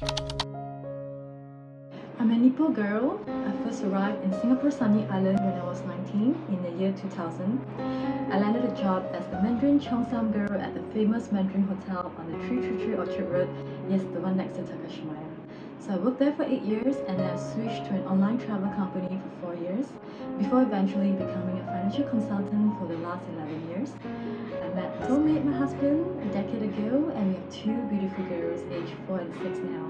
I'm a Nipo girl. I first arrived in Singapore Sunny Island when I was 19 in the year 2000. I landed a job as the Mandarin Cheongsam girl at the famous Mandarin Hotel on the 333 Orchard Road, yes, the one next to Takashimaya. So I worked there for 8 years and then I switched to an online travel company for 4 years before eventually becoming a financial consultant for the last 11 years. I met my soulmate, my husband, a decade ago, and we have 2 beautiful girls aged 4 and 6 now.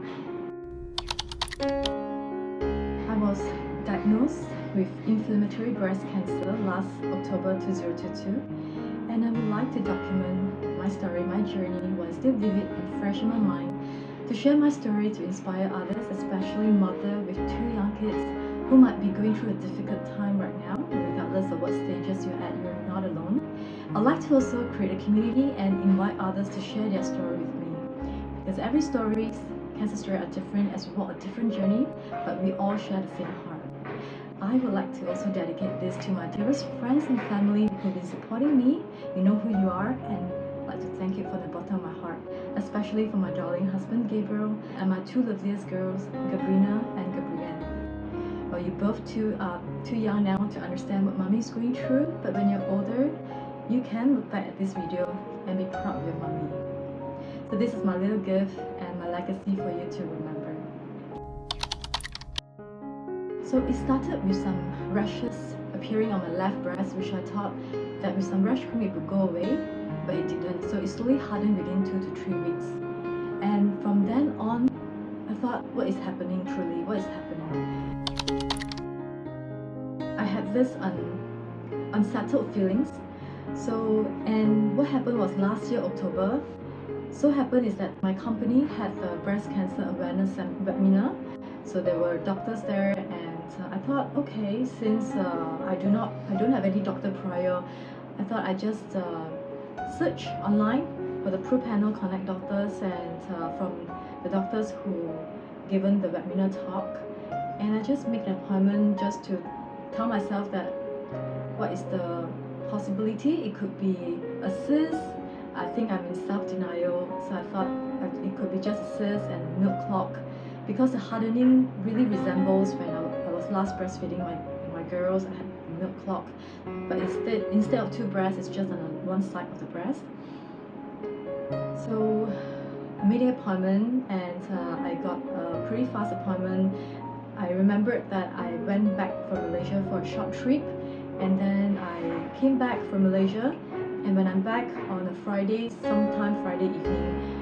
I was diagnosed with inflammatory breast cancer last October 2022, and I would like to document my story, my journey, while still vivid and fresh in my mind, to share my story to inspire others, especially mothers with 2 young kids who might be going through a difficult time right now. Regardless of what stages you're at, you're not alone. I'd like to also create a community and invite others to share their story with me, because every story, cancer story are different as we walk a different journey, but we all share the same heart. I would like to also dedicate this to my dearest friends and family who've been supporting me. You know who you are, and I'd like to thank you from the bottom of my heart, especially for my darling husband Gabriel and my 2 loveliest girls, Gabrina and Gabrielle. Well, you both are too young now to understand what mommy is going through, but when you're older, you can look back at this video and be proud of your mommy. So this is my little gift and my legacy for you to remember. So it started with some rashes appearing on my left breast, which I thought that with some rash cream it would go away, but it didn't. So it slowly hardened within 2 to 3 weeks. And from then on, I thought, what is happening truly? What is happening? I had this unsettled feelings. And what happened was last year, October, so happened is that my company had the breast cancer awareness webinar. So there were doctors there, and I thought, okay, since I don't have any doctor prior, I thought I just search online for the Pro Panel Connect doctors and from the doctors who given the webinar talk, and I just make an appointment just to tell myself that what is the possibility. It could be a cyst. I think I'm in self-denial, so I thought it could be just a cyst and a milk clot, because the hardening really resembles when I was last breastfeeding my girls. I had a milk clot, but instead of 2 breasts, it's just on one side of the breast. So I made an appointment, and I got a pretty fast appointment. I remembered that I went back from Malaysia for a short trip, and then I came back from Malaysia, and when I'm back on a Friday, sometime Friday evening,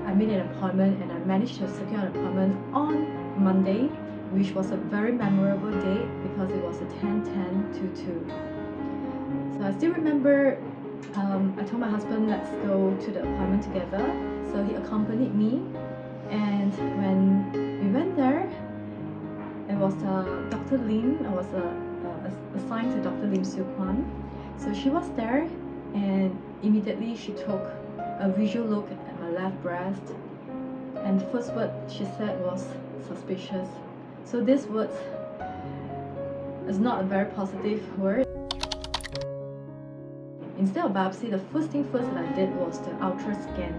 I made an appointment, and I managed to secure an appointment on Monday, which was a very memorable date because it was a 10-10-2-2. So I still remember, I told my husband, let's go to the appointment together. So he accompanied me, and when we went there, it was Dr. Lim. I was assigned to Dr. Lim Siu Kwan. So she was there, and immediately she took a visual look at my left breast, and the first word she said was suspicious. So this word is not a very positive word. Instead of biopsy, the first thing that I did was the ultra scan,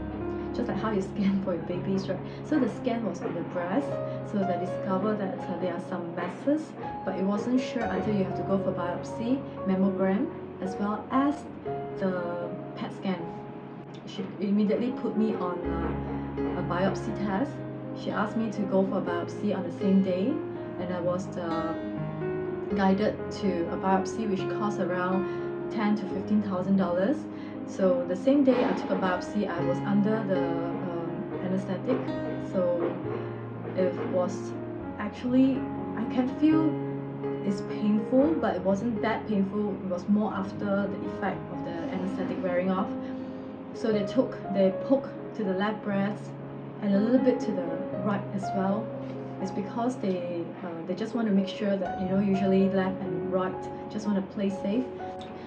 just like how you scan for your babies, right? So the scan was on the breast, so they discovered that there are some masses, but it wasn't sure until you have to go for biopsy, mammogram, as well as the PET scan. She immediately put me on a biopsy test. She asked me to go for a biopsy on the same day, and I was guided to a biopsy which cost around $10,000 to $15,000. So the same day I took a biopsy, I was under the anesthetic. So it was actually, I can feel it's painful, but it wasn't that painful. It was more after the effect of the anesthetic wearing off. So they poked to the left breast and a little bit to the right as well. It's because they just want to make sure that, you know, usually left and right just want to play safe.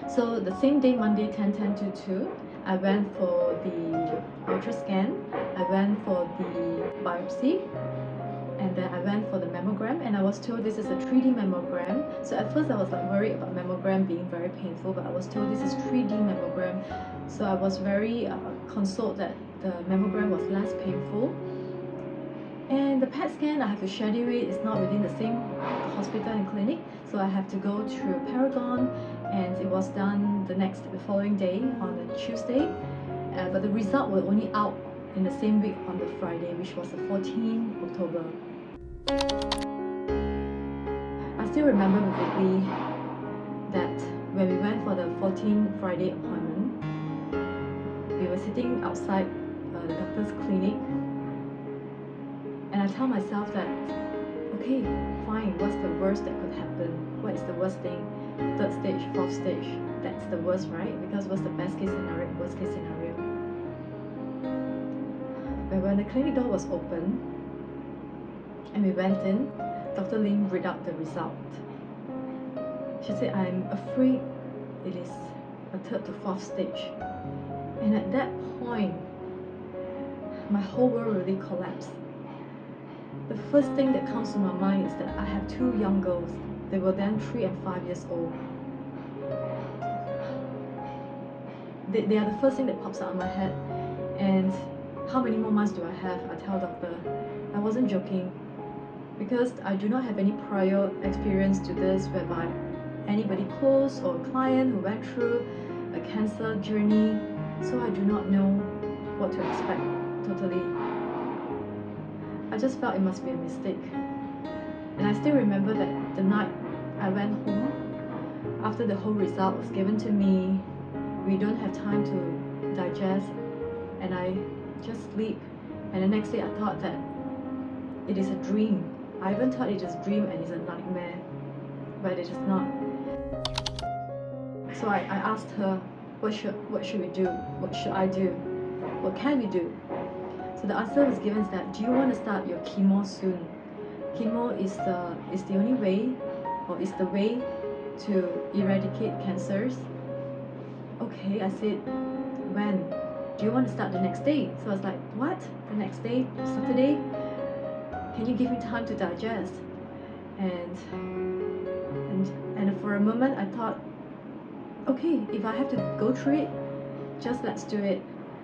So the same day, Monday, 10-10-2-2, I went for the ultra scan, I went for the biopsy, and then I went for the mammogram, and I was told this is a 3D mammogram. So at first I was like worried about mammogram being very painful, but I was told this is 3D mammogram. So I was very consoled that the mammogram was less painful. And the PET scan, I have to schedule it. It's not within the same hospital and clinic, so I have to go through Paragon, and it was done the following day on a Tuesday. But the result was only out in the same week on the Friday, which was the 14th October. I still remember vividly that when we went for the 14th Friday appointment, we were sitting outside the doctor's clinic, and I tell myself that, okay, fine, what's the worst that could happen? What is the worst thing? 3rd stage, 4th stage, that's the worst, right? Because what's the best case scenario, worst case scenario? But when the clinic door was open and we went in, Dr. Lim read out the result. She said, I'm afraid it is a 3rd to 4th stage. And at that point, my whole world really collapsed. The first thing that comes to my mind is that I have 2 young girls. They were then 3 and 5 years old. They are the first thing that pops out of my head. And how many more months do I have? I tell doctor. I wasn't joking, because I do not have any prior experience to this whereby anybody close or a client who went through a cancer journey, so I do not know what to expect totally. I just felt it must be a mistake. And I still remember that the night I went home, after the whole result was given to me, we don't have time to digest, and I just sleep. And the next day I thought that it is a dream. I even thought it is a dream and it's a nightmare, but it is not. So I asked her, what should we do? What should I do? What can we do? So the answer was given is that, do you want to start your chemo soon? Chemo is the only way, or is the way to eradicate cancers. Okay, I said, when? Do you want to start the next day? So I was like, what? The next day? Saturday? Can you give me time to digest? And for a moment I thought, okay, if I have to go through it, just let's do it.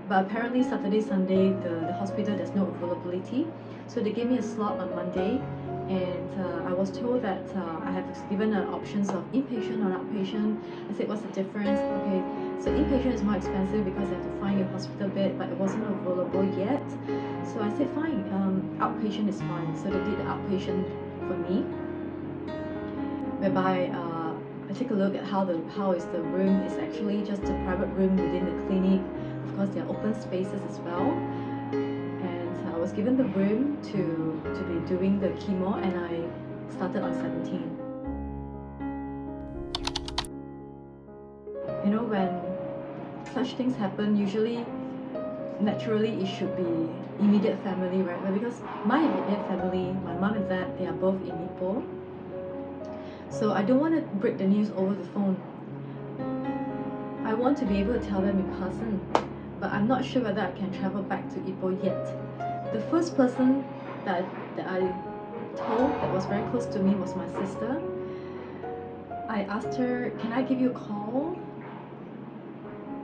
But apparently Saturday, Sunday, the hospital, there's no availability. So they gave me a slot on Monday, and I was told that I have given options of inpatient or outpatient. I said, what's the difference? Okay, so inpatient is more expensive because you have to find your hospital bed, but it wasn't available yet. So I said, fine, outpatient is fine. So they did the outpatient for me, whereby I take a look at how is the room. It's actually just a private room within the clinic. Of course, there are open spaces as well. And I was given the room to be doing the chemo, and I started on 17. You know, when such things happen, usually, naturally, it should be immediate family, right? But because my immediate family, my mom and dad, they are both in Ipoh. So I don't want to break the news over the phone. I want to be able to tell them in person, but I'm not sure whether I can travel back to Ipoh yet. The first person that I told that was very close to me was my sister. I asked her, can I give you a call?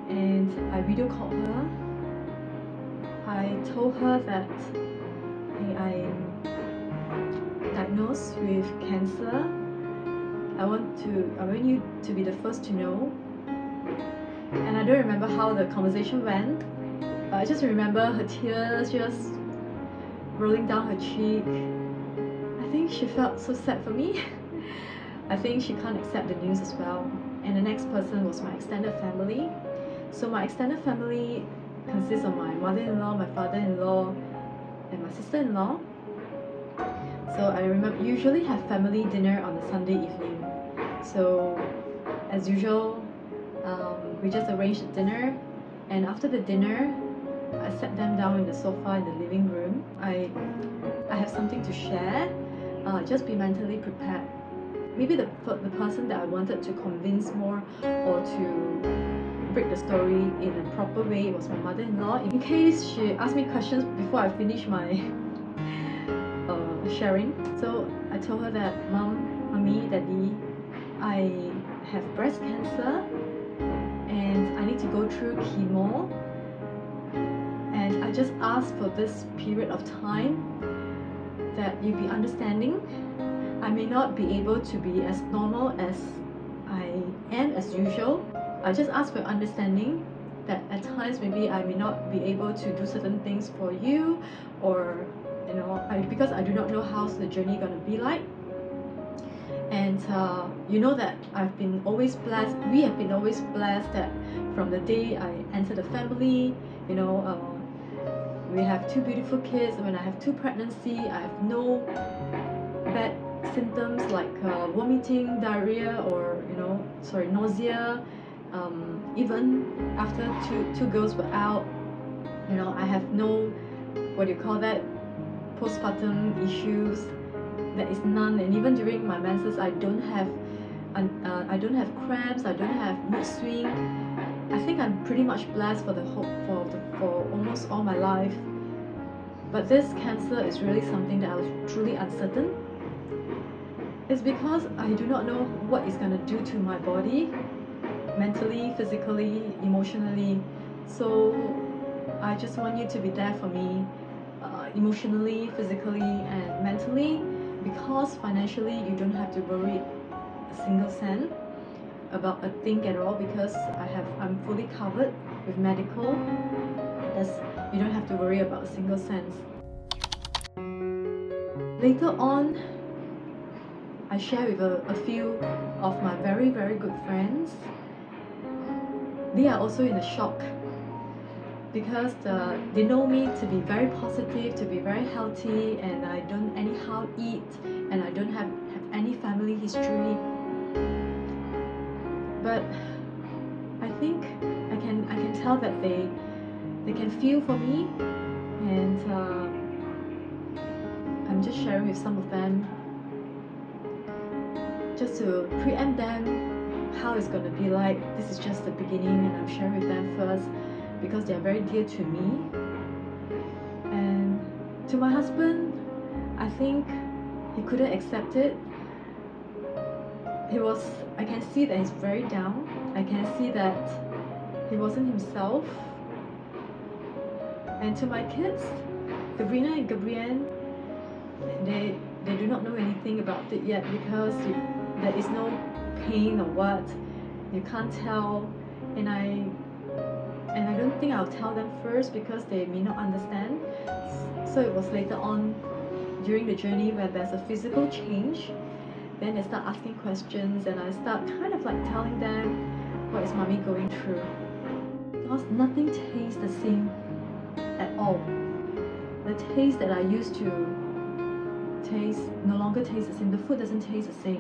And I video called her. I told her that, hey, I'm diagnosed with cancer. I want you to be the first to know. And I don't remember how the conversation went, but I just remember her tears just rolling down her cheek. I think she felt so sad for me. I think she can't accept the news as well. And the next person was my extended family. So my extended family consists of my mother-in-law, my father-in-law, and my sister-in-law. So I remember usually have family dinner on a Sunday evening. So as usual, we just arranged a dinner, and after the dinner, I sat them down in the sofa in the living room. I have something to share. Just be mentally prepared. Maybe the person that I wanted to convince more or to break the story in a proper way was my mother-in-law, in case she asked me questions before I finish my sharing. So I told her that, Mommy, Daddy, I have breast cancer and I need to go through chemo, and I just asked for this period of time that you be understanding. I may not be able to be as normal as I am as usual. I just ask for understanding that at times maybe I may not be able to do certain things for you, or because I do not know how's the journey gonna be like. And you know that I've been always blessed. We have been always blessed that from the day I entered the family, we have 2 beautiful kids. When I have 2 pregnancy, I have no bad symptoms like vomiting, diarrhea, or nausea. Even after two girls were out, I have no postpartum issues. There is none. And even during my menses, I don't have cramps. I don't have mood swing. I think I'm pretty much blessed for almost all my life. But this cancer is really something that I was truly uncertain. It's because I do not know what it's gonna do to my body, mentally, physically, emotionally. So I just want you to be there for me, emotionally, physically, and mentally, because financially you don't have to worry a single cent about a thing at all, because I'm fully covered with medical. You don't have to worry about a single cent. Later on, I share with a few of my very, very good friends. They are also in a shock because they know me to be very positive, to be very healthy, and I don't anyhow eat, and I don't have any family history. But I think I can tell that they can feel for me, and I'm just sharing with some of them just to preempt them how it's going to be like. This is just the beginning, and I'm sharing with them first because they are very dear to me. And to my husband, I think he couldn't accept it. I can see that he's very down. I can see that he wasn't himself. And to my kids, Gabrina and Gabrielle, they do not know anything about it yet, because there is no pain or what. You can't tell, and I don't think I'll tell them first because they may not understand. So it was later on during the journey where there's a physical change. Then they start asking questions, and I start kind of like telling them what is mommy going through. Because nothing tastes the same at all. The taste that I used to taste no longer tastes the same. The food doesn't taste the same.